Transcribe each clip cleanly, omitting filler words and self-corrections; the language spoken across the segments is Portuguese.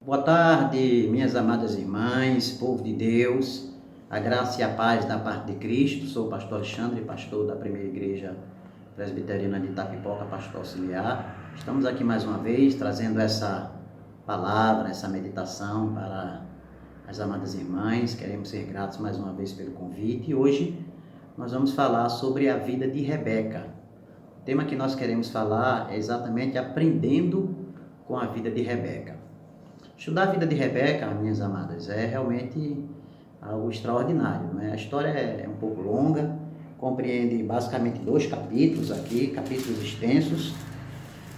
Boa tarde, minhas amadas irmãs, povo de Deus, a graça e a paz da parte de Cristo. Sou o pastor Alexandre, pastor da Primeira Igreja Presbiteriana de Itapipoca, pastor auxiliar. Estamos aqui mais uma vez trazendo essa palavra, essa meditação para as amadas irmãs. Queremos ser gratos mais uma vez pelo convite e hoje nós vamos falar sobre a vida de Rebeca. O tema que nós queremos falar é exatamente aprendendo com a vida de Rebeca. Estudar a vida de Rebeca, minhas amadas, é realmente algo extraordinário, não é? A história é um pouco longa, compreende basicamente 2 capítulos aqui, capítulos extensos.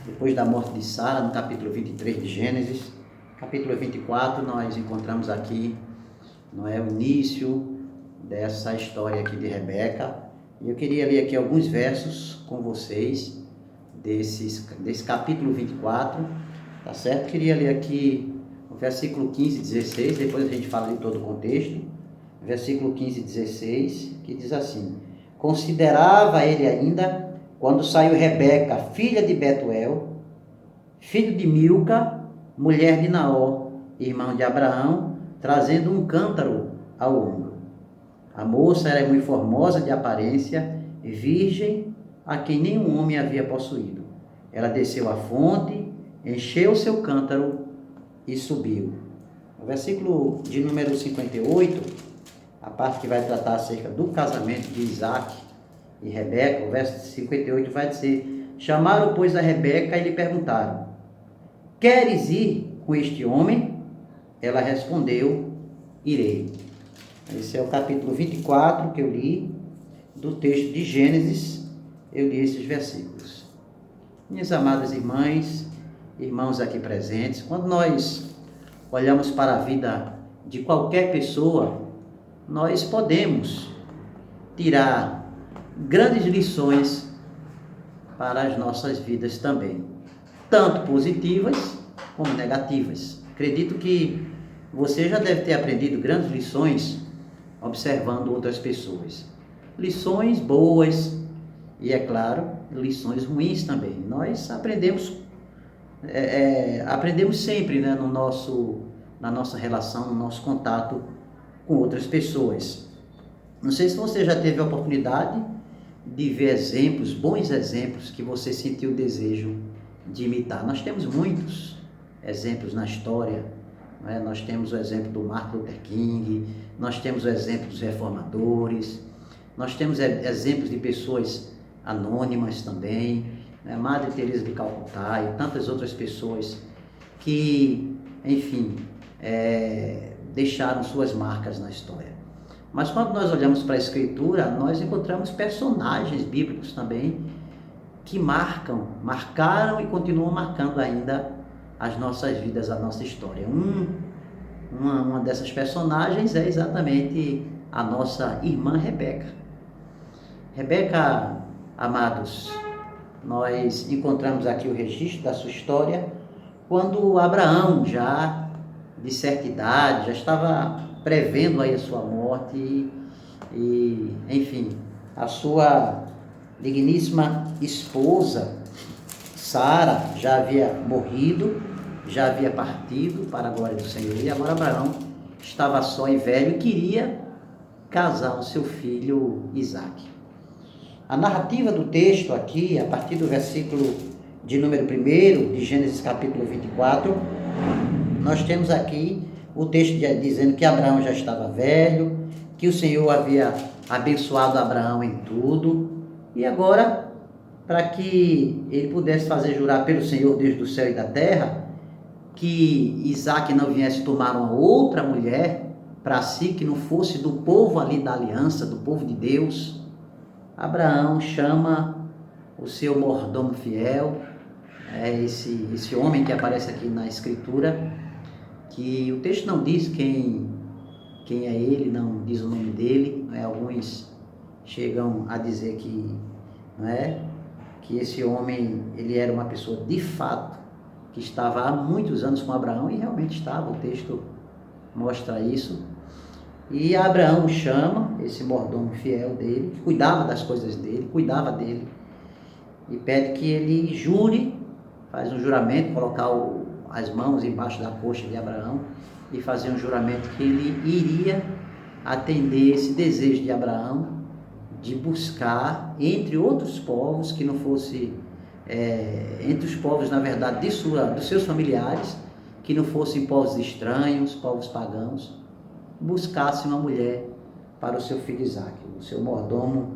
Depois da morte de Sara, no capítulo 23 de Gênesis, capítulo 24, nós encontramos aqui, não é, o início dessa história aqui de Rebeca. E eu queria ler aqui alguns versos com vocês desse capítulo 24, tá certo? Queria ler aqui o versículo 15 e 16, depois a gente fala de todo o contexto. Versículo 15 e 16, que diz assim: Considerava ele ainda, quando saiu Rebeca, filha de Betuel, filho de Milca, mulher de Naor, irmão de Abraão, trazendo um cântaro ao ombro. A moça era muito formosa de aparência, virgem, a quem nenhum homem havia possuído. Ela desceu à fonte, encheu seu cântaro e subiu. No versículo de número 58, a parte que vai tratar acerca do casamento de Isaac e Rebeca, o verso 58 vai dizer: Chamaram, pois, a Rebeca e lhe perguntaram: Queres ir com este homem? Ela respondeu: Irei. Esse é o capítulo 24 que eu li, do texto de Gênesis. Eu li esses versículos. Minhas amadas irmãs, irmãos aqui presentes, quando nós olhamos para a vida de qualquer pessoa, nós podemos tirar grandes lições para as nossas vidas também, tanto positivas como negativas. Acredito que você já deve ter aprendido grandes lições observando outras pessoas. Lições boas e, é claro, lições ruins também. Nós aprendemos sempre, né, na nossa relação, no nosso contato com outras pessoas. Não sei se você já teve a oportunidade de ver exemplos, bons exemplos, que você sentiu o desejo de imitar. Nós temos muitos exemplos na história, né? Nós temos o exemplo do Martin Luther King, nós temos o exemplo dos reformadores, nós temos exemplos de pessoas anônimas também, né? Madre Teresa de Calcutá e tantas outras pessoas que, enfim, deixaram suas marcas na história. Mas quando nós olhamos para a Escritura, nós encontramos personagens bíblicos também que marcaram e continuam marcando ainda as nossas vidas, a nossa história. Uma dessas personagens é exatamente a nossa irmã Rebeca. Rebeca, amados, nós encontramos aqui o registro da sua história quando Abraão, já de certa idade, já estava prevendo aí a sua morte e enfim, a sua digníssima esposa, Sara, já havia morrido, já havia partido para a glória do Senhor, e agora Abraão estava só e velho e queria casar o seu filho Isaac. A narrativa do texto aqui, a partir do versículo de número 1 de Gênesis capítulo 24, nós temos aqui o texto dizendo que Abraão já estava velho, que o Senhor havia abençoado Abraão em tudo, e agora, para que ele pudesse fazer jurar pelo Senhor Deus do céu e da terra, que Isaac não viesse tomar uma outra mulher para si, que não fosse do povo ali da aliança, do povo de Deus, Abraão chama o seu mordomo fiel, esse homem que aparece aqui na Escritura, que o texto não diz quem é ele, não diz o nome dele, né? Alguns chegam a dizer que, não é, que esse homem ele era uma pessoa de fato, que estava há muitos anos com Abraão, e realmente estava, o texto mostra isso. E Abraão chama esse mordomo fiel dele, que cuidava das coisas dele, cuidava dele, e pede que ele jure, faz um juramento, colocar as mãos embaixo da coxa de Abraão e fazer um juramento que ele iria atender esse desejo de Abraão de buscar entre outros povos, que não fosse, entre os povos, na verdade, dos seus familiares, que não fossem povos estranhos, povos pagãos, buscasse uma mulher para o seu filho Isaque. O seu mordomo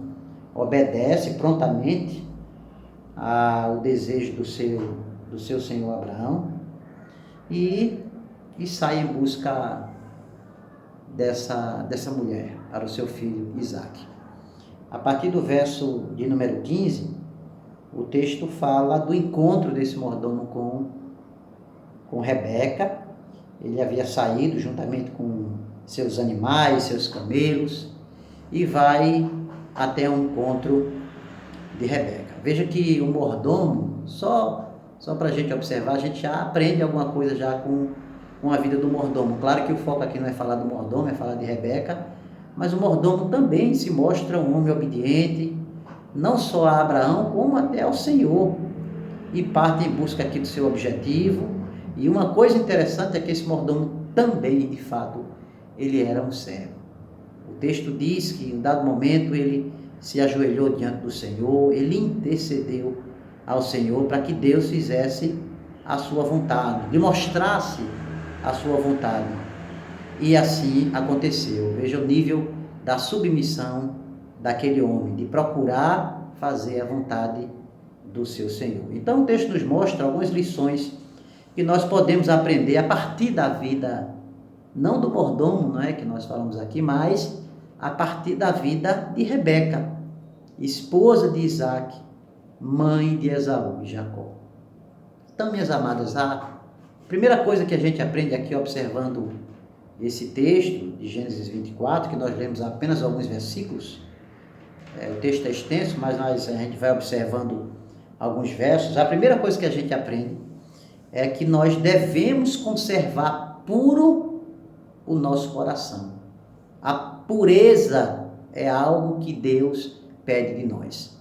obedece prontamente ao desejo do seu senhor Abraão e sai em busca dessa mulher para o seu filho Isaque. A partir do verso de número 15, o texto fala do encontro desse mordomo com Rebeca. Ele havia saído juntamente com seus animais, seus camelos, e vai até o encontro de Rebeca. Veja que o mordomo, só para a gente observar, a gente já aprende alguma coisa já com a vida do mordomo. Claro que o foco aqui não é falar do mordomo, é falar de Rebeca, mas o mordomo também se mostra um homem obediente, não só a Abraão, como até ao Senhor, e parte em busca aqui do seu objetivo. E uma coisa interessante é que esse mordomo também, de fato, ele era um servo. O texto diz que em dado momento ele se ajoelhou diante do Senhor, ele intercedeu ao Senhor para que Deus fizesse a sua vontade, lhe mostrasse a sua vontade. E assim aconteceu. Veja o nível da submissão daquele homem, de procurar fazer a vontade do seu Senhor. Então o texto nos mostra algumas lições que nós podemos aprender a partir da vida, não do mordomo, não é que nós falamos aqui, mas a partir da vida de Rebeca, esposa de Isaque, mãe de Esaú e Jacó. Então, minhas amadas, a primeira coisa que a gente aprende aqui observando esse texto de Gênesis 24, que nós lemos apenas alguns versículos, o texto é extenso, mas a gente vai observando alguns versos. A primeira coisa que a gente aprende é que nós devemos conservar puro o nosso coração. A pureza é algo que Deus pede de nós.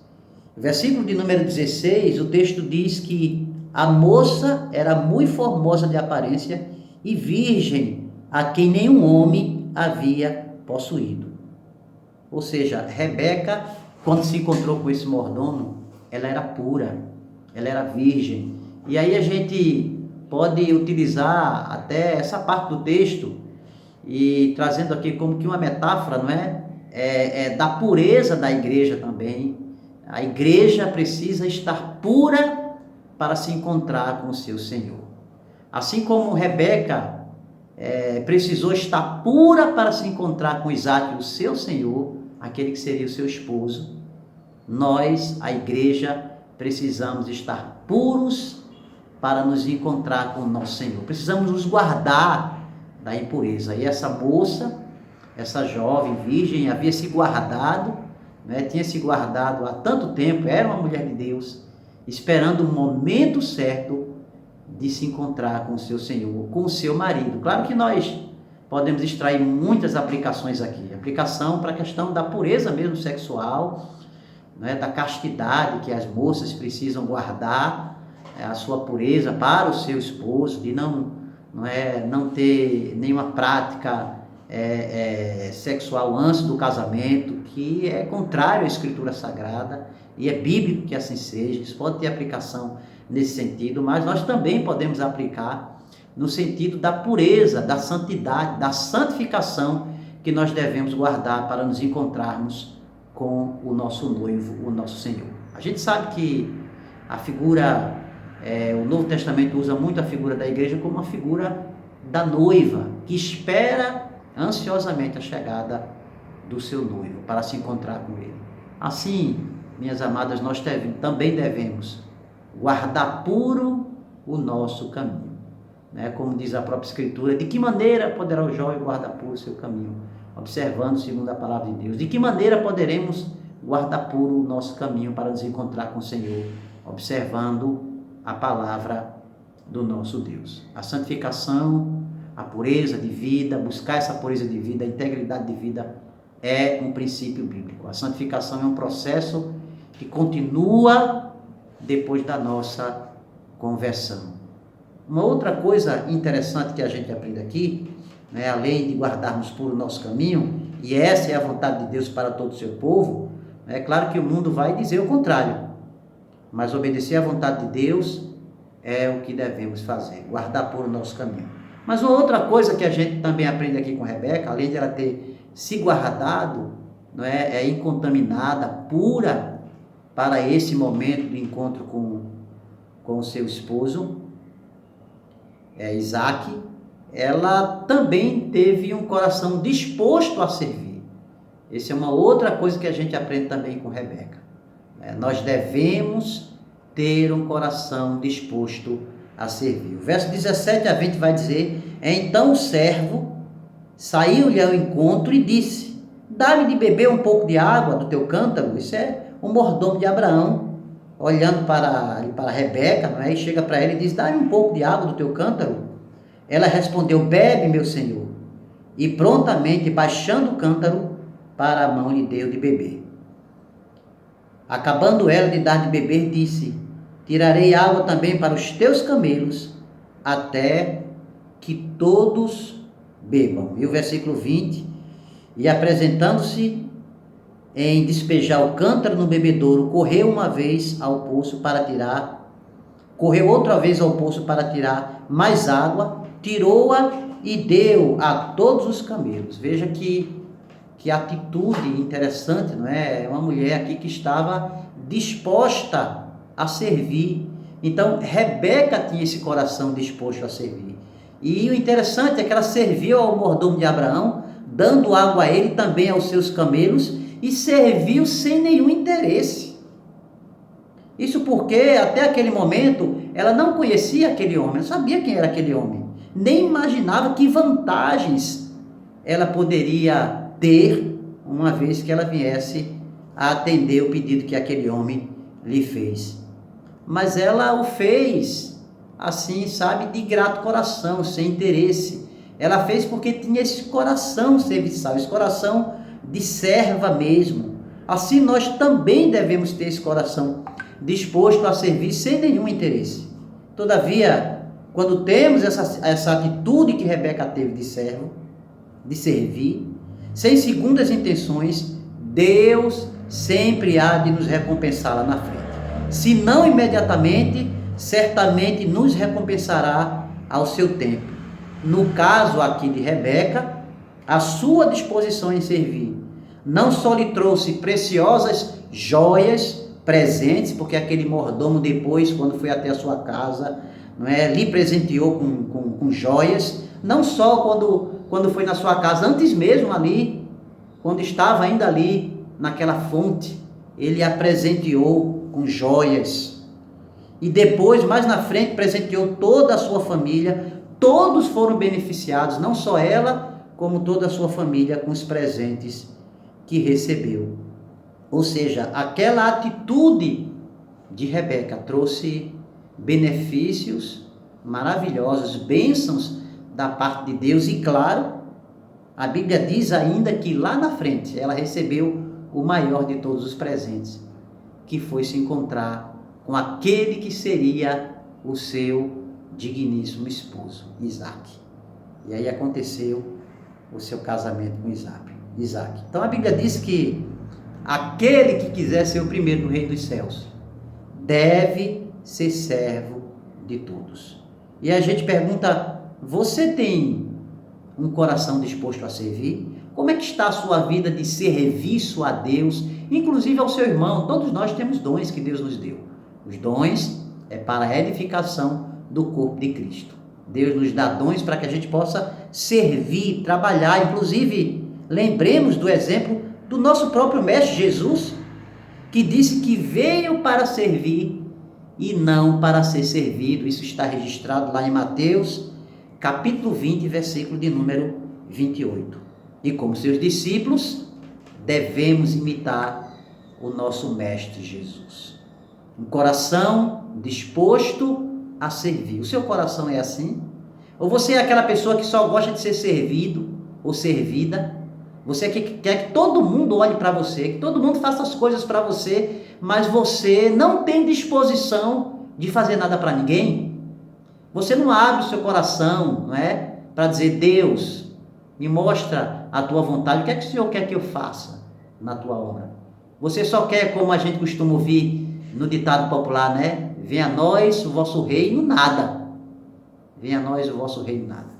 No versículo de número 16, o texto diz que a moça era muito formosa de aparência e virgem, a quem nenhum homem havia possuído. Ou seja, Rebeca, quando se encontrou com esse mordomo, ela era pura, ela era virgem. E aí a gente pode utilizar até essa parte do texto e trazendo aqui como que uma metáfora, não é? Da pureza da igreja também. A igreja precisa estar pura para se encontrar com o seu Senhor. Assim como Rebeca precisou estar pura para se encontrar com Isaque, o seu Senhor, aquele que seria o seu esposo, nós, a igreja, precisamos estar puros para nos encontrar com o nosso Senhor. Precisamos nos guardar da impureza. E essa moça, essa jovem virgem, havia se guardado, tinha se guardado há tanto tempo, era uma mulher de Deus, esperando o momento certo de se encontrar com o seu Senhor, com o seu marido. Claro que nós podemos extrair muitas aplicações aqui. Aplicação para a questão da pureza mesmo sexual, da castidade que as moças precisam guardar, a sua pureza para o seu esposo, de não ter nenhuma prática sexual antes do casamento, que é contrário à Escritura Sagrada, e é bíblico que assim seja. Isso pode ter aplicação nesse sentido, mas nós também podemos aplicar no sentido da pureza, da santidade, da santificação que nós devemos guardar para nos encontrarmos com o nosso noivo, o nosso Senhor. A gente sabe que a figura, o Novo Testamento usa muito a figura da igreja como uma figura da noiva, que espera ansiosamente a chegada do seu noivo para se encontrar com ele. Assim, minhas amadas, nós também devemos guardar puro o nosso caminho. Como diz a própria Escritura, de que maneira poderá o jovem guardar puro o seu caminho? Observando segundo a palavra de Deus. De que maneira poderemos guardar puro o nosso caminho para nos encontrar com o Senhor? Observando a palavra do nosso Deus. A santificação, a pureza de vida, buscar essa pureza de vida, a integridade de vida é um princípio bíblico. A santificação é um processo que continua depois da nossa conversão. Uma outra coisa interessante que a gente aprende aqui, né, além de guardarmos puro o nosso caminho, e essa é a vontade de Deus para todo o seu povo, é claro que o mundo vai dizer o contrário, mas obedecer à vontade de Deus é o que devemos fazer, guardar puro o nosso caminho. Mas uma outra coisa que a gente também aprende aqui com Rebeca, além de ela ter se guardado, não é, incontaminada, pura, para esse momento do encontro com o seu esposo, Isaac, ela também teve um coração disposto a servir. Essa é uma outra coisa que a gente aprende também com Rebeca. Nós devemos ter um coração disposto a servir. O verso 17 a 20 vai dizer: então o servo saiu-lhe ao encontro e disse: dá-me de beber um pouco de água do teu cântaro. Isso é o mordomo de Abraão, olhando para Rebeca, não é? E chega para ela e diz: dá-me um pouco de água do teu cântaro. Ela respondeu: bebe, meu senhor. E prontamente, baixando o cântaro para a mão, lhe deu de beber. Acabando ela de dar de beber, disse: tirarei água também para os teus camelos, até que todos bebam. E o versículo 20: e apresentando-se em despejar o cântaro no bebedouro, correu outra vez ao poço para tirar mais água, tirou-a e deu a todos os camelos. Veja que atitude interessante, não é? Uma mulher aqui que estava disposta a servir. Então, Rebeca tinha esse coração disposto a servir. E o interessante é que ela serviu ao mordomo de Abraão, dando água a ele, também aos seus camelos, e serviu sem nenhum interesse. Isso porque, até aquele momento, ela não conhecia aquele homem, não sabia quem era aquele homem, nem imaginava que vantagens ela poderia ter, uma vez que ela viesse a atender o pedido que aquele homem lhe fez. Mas ela o fez assim, sabe, de grato coração, sem interesse. Ela fez porque tinha esse coração serviçal, esse coração de serva mesmo. Assim nós também devemos ter esse coração disposto a servir sem nenhum interesse. Todavia, quando temos essa atitude que Rebeca teve de servo, de servir, sem segundas intenções, Deus sempre há de nos recompensar lá na frente. Se não imediatamente, certamente nos recompensará ao seu tempo. No caso aqui de Rebeca, a sua disposição em servir não só lhe trouxe preciosas joias, presentes, porque aquele mordomo depois, quando foi até a sua casa, não é, lhe presenteou com joias, não só quando foi na sua casa, antes mesmo ali, quando estava ainda ali naquela fonte, ele a presenteou com joias. E depois, mais na frente, presenteou toda a sua família. Todos foram beneficiados, não só ela, como toda a sua família, com os presentes que recebeu. Ou seja, aquela atitude de Rebeca trouxe benefícios maravilhosos, bênçãos da parte de Deus. E claro, a Bíblia diz ainda que lá na frente ela recebeu o maior de todos os presentes, que foi se encontrar com aquele que seria o seu digníssimo esposo, Isaac. E aí aconteceu o seu casamento com Isaac. Então a Bíblia diz que aquele que quiser ser o primeiro no reino dos céus deve ser servo de todos. E a gente pergunta: você tem um coração disposto a servir? Como é que está a sua vida de serviço a Deus, inclusive ao seu irmão? Todos nós temos dons que Deus nos deu. Os dons é para a edificação do corpo de Cristo. Deus nos dá dons para que a gente possa servir, trabalhar. Inclusive, lembremos do exemplo do nosso próprio Mestre Jesus, que disse que veio para servir e não para ser servido. Isso está registrado lá em Mateus, capítulo 20, versículo de número 28. E como seus discípulos, devemos imitar o nosso Mestre Jesus. Um coração disposto a servir. O seu coração é assim? Ou você é aquela pessoa que só gosta de ser servido ou servida? Você quer que todo mundo olhe para você, que todo mundo faça as coisas para você, mas você não tem disposição de fazer nada para ninguém? Você não abre o seu coração, não é? Para dizer, Deus, me mostra a tua vontade, o que é que o Senhor quer que eu faça na tua obra? Você só quer, como a gente costuma ouvir no ditado popular, né? Venha a nós o vosso reino, nada. Venha a nós o vosso reino, nada.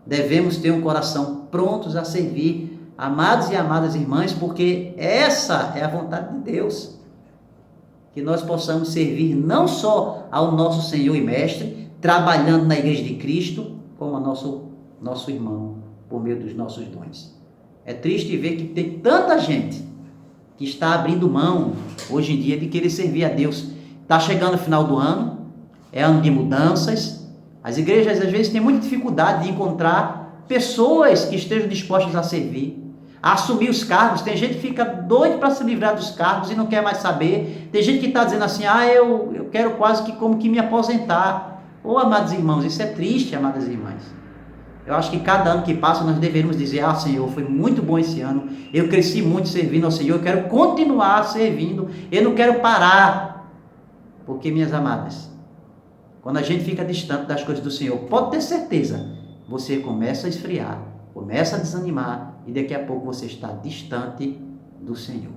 Devemos ter um coração prontos a servir, amados e amadas irmãs, porque essa é a vontade de Deus. Que nós possamos servir não só ao nosso Senhor e Mestre, trabalhando na Igreja de Cristo, como ao nosso irmão, por meio dos nossos dons. É triste ver que tem tanta gente que está abrindo mão, hoje em dia, de querer servir a Deus. Está chegando o final do ano, é ano de mudanças. As igrejas, às vezes, têm muita dificuldade de encontrar pessoas que estejam dispostas a servir, a assumir os cargos. Tem gente que fica doido para se livrar dos cargos e não quer mais saber. Tem gente que está dizendo assim, eu quero quase que como que me aposentar. Ô, amados irmãos, isso é triste, amadas irmãs. Eu acho que cada ano que passa nós devemos dizer, Senhor, foi muito bom esse ano, eu cresci muito servindo ao Senhor, eu quero continuar servindo, eu não quero parar. Porque, minhas amadas, quando a gente fica distante das coisas do Senhor, pode ter certeza, você começa a esfriar, começa a desanimar, e daqui a pouco você está distante do Senhor.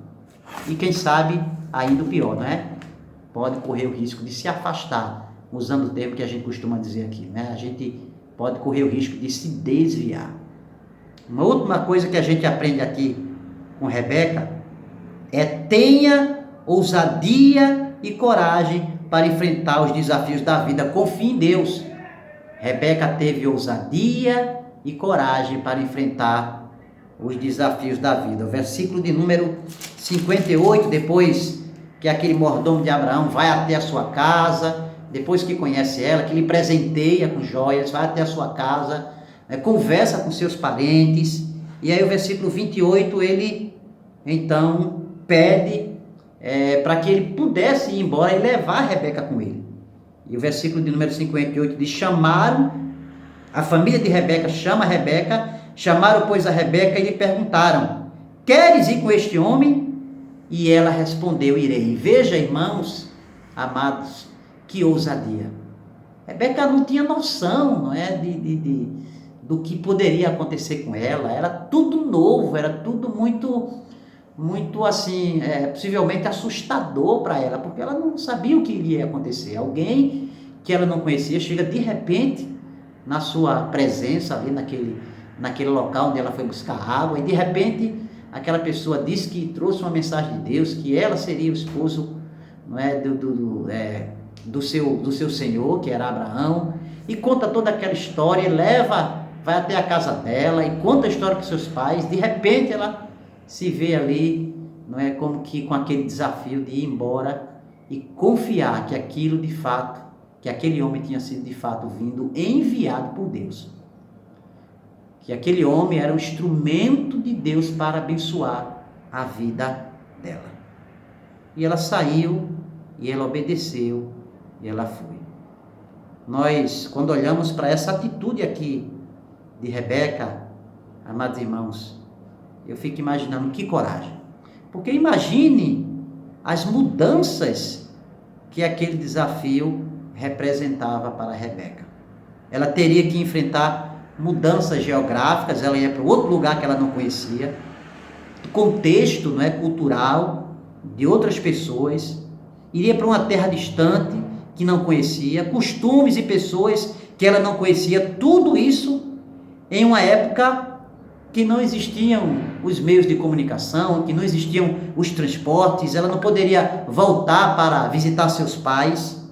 E quem sabe, ainda o pior, não é? Pode correr o risco de se afastar, usando o termo que a gente costuma dizer aqui, né? A gente pode correr o risco de se desviar. Uma última coisa que a gente aprende aqui com Rebeca é: tenha ousadia e coragem para enfrentar os desafios da vida. Confie em Deus. Rebeca teve ousadia e coragem para enfrentar os desafios da vida. O versículo de número 58, depois que aquele mordomo de Abraão vai até a sua casa, depois que conhece ela, que lhe presenteia com joias, vai até a sua casa, conversa com seus parentes, e aí o versículo 28, ele então pede para que ele pudesse ir embora e levar a Rebeca com ele. E o versículo de número 58 diz: chamaram, a família de Rebeca chama a Rebeca, chamaram pois a Rebeca e lhe perguntaram: queres ir com este homem? E ela respondeu: irei. Veja, irmãos amados, que ousadia. Rebeca não tinha noção, não é, do que poderia acontecer com ela. Era tudo novo, era tudo muito assim, possivelmente assustador para ela, porque ela não sabia o que iria acontecer. Alguém que ela não conhecia chega de repente na sua presença ali naquele local onde ela foi buscar água, e de repente aquela pessoa disse que trouxe uma mensagem de Deus, que ela seria o esposo, não é, do seu senhor, que era Abraão, e conta toda aquela história, vai até a casa dela e conta a história para os seus pais. De repente ela se vê ali, não é, como que com aquele desafio de ir embora e confiar que aquilo de fato, que aquele homem tinha sido de fato vindo, enviado por Deus, que aquele homem era um instrumento de Deus para abençoar a vida dela. E ela saiu, e ela obedeceu, e ela foi. Nós, quando olhamos para essa atitude aqui de Rebeca, amados irmãos, eu fico imaginando que coragem. Porque imagine as mudanças que aquele desafio representava para Rebeca. Ela teria que enfrentar mudanças geográficas, ela ia para outro lugar que ela não conhecia, contexto, não é, cultural, de outras pessoas, iria para uma terra distante que não conhecia, costumes e pessoas que ela não conhecia, tudo isso em uma época que não existiam os meios de comunicação, que não existiam os transportes, ela não poderia voltar para visitar seus pais,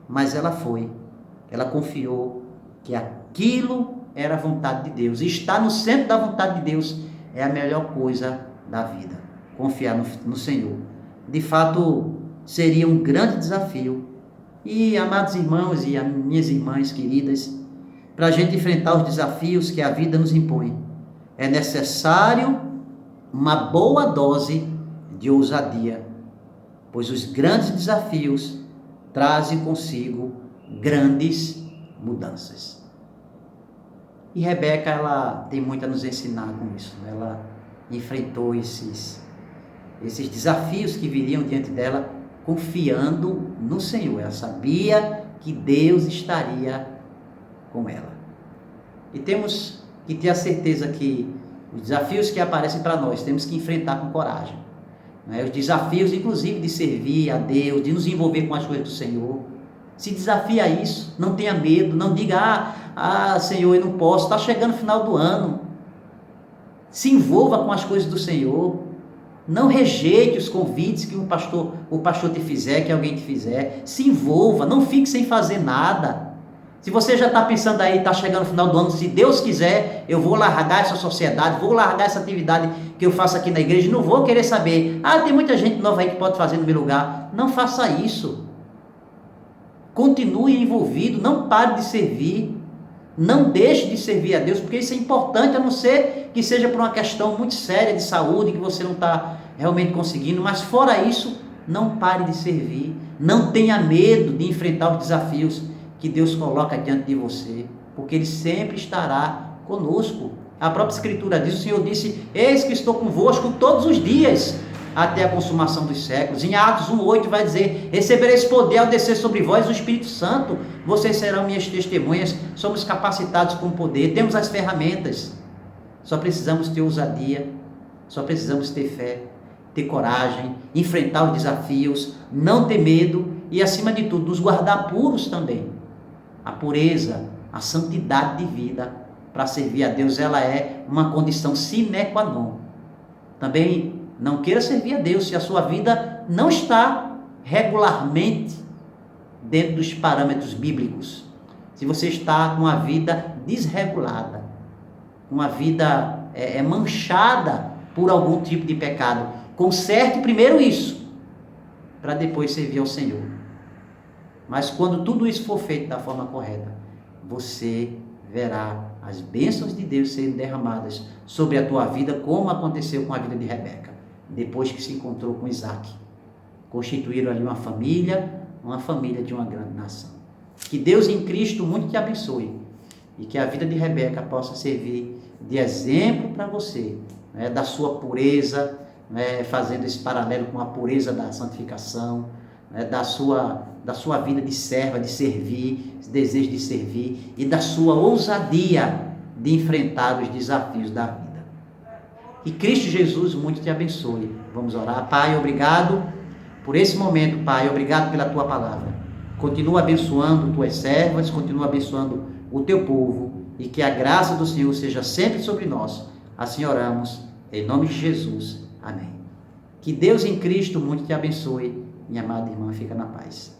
mas ela foi, ela confiou que aquilo era a vontade de Deus, e estar no centro da vontade de Deus é a melhor coisa da vida, confiar no Senhor. De fato, seria um grande desafio. E, amados irmãos e minhas irmãs queridas, para a gente enfrentar os desafios que a vida nos impõe, é necessário uma boa dose de ousadia, pois os grandes desafios trazem consigo grandes mudanças. E Rebeca, ela tem muito a nos ensinar com isso. Ela enfrentou esses desafios que viriam diante dela, confiando no Senhor. Ela sabia que Deus estaria com ela. E temos que ter a certeza que os desafios que aparecem para nós, temos que enfrentar com coragem. Os desafios, inclusive, de servir a Deus, de nos envolver com as coisas do Senhor. Se desafie a isso, não tenha medo, não diga, Senhor, eu não posso, está chegando o final do ano. Se envolva com as coisas do Senhor. Não rejeite os convites que o pastor te fizer, que alguém te fizer. Se envolva, não fique sem fazer nada. Se você já está pensando aí, está chegando o final do ano, se Deus quiser, eu vou largar essa sociedade, vou largar essa atividade que eu faço aqui na igreja, não vou querer saber. Tem muita gente nova aí que pode fazer no meu lugar. Não faça isso. Continue envolvido, não pare de servir. Não deixe de servir a Deus, porque isso é importante, a não ser que seja por uma questão muito séria de saúde, que você não está realmente conseguindo, mas fora isso, não pare de servir, não tenha medo de enfrentar os desafios que Deus coloca diante de você, porque Ele sempre estará conosco. A própria Escritura diz, o Senhor disse, eis que estou convosco todos os dias, até a consumação dos séculos. Em Atos 1:8 vai dizer, recebereis poder ao descer sobre vós o Espírito Santo, vocês serão minhas testemunhas. Somos capacitados com poder, temos as ferramentas, só precisamos ter ousadia, só precisamos ter fé, ter coragem, enfrentar os desafios, não ter medo e, acima de tudo, nos guardar puros também. A pureza, a santidade de vida para servir a Deus, ela é uma condição sine qua non. Também não queira servir a Deus se a sua vida não está regularmente dentro dos parâmetros bíblicos. Se você está com uma vida desregulada, uma vida manchada por algum tipo de pecado, conserte primeiro isso, para depois servir ao Senhor. Mas quando tudo isso for feito da forma correta, você verá as bênçãos de Deus sendo derramadas sobre a tua vida, como aconteceu com a vida de Rebeca, depois que se encontrou com Isaac. Constituíram ali uma família de uma grande nação. Que Deus em Cristo muito te abençoe, e que a vida de Rebeca possa servir de exemplo para você, da sua pureza, fazendo esse paralelo com a pureza da santificação, da sua vida de serva, de servir, esse desejo de servir, e da sua ousadia de enfrentar os desafios da vida. Que Cristo Jesus muito te abençoe. Vamos orar. Pai, obrigado por esse momento, Pai, obrigado pela tua palavra. Continua abençoando tuas servas, continua abençoando o teu povo, e que a graça do Senhor seja sempre sobre nós. Assim oramos, em nome de Jesus. Amém. Que Deus em Cristo muito te abençoe. Minha amada irmã, fica na paz.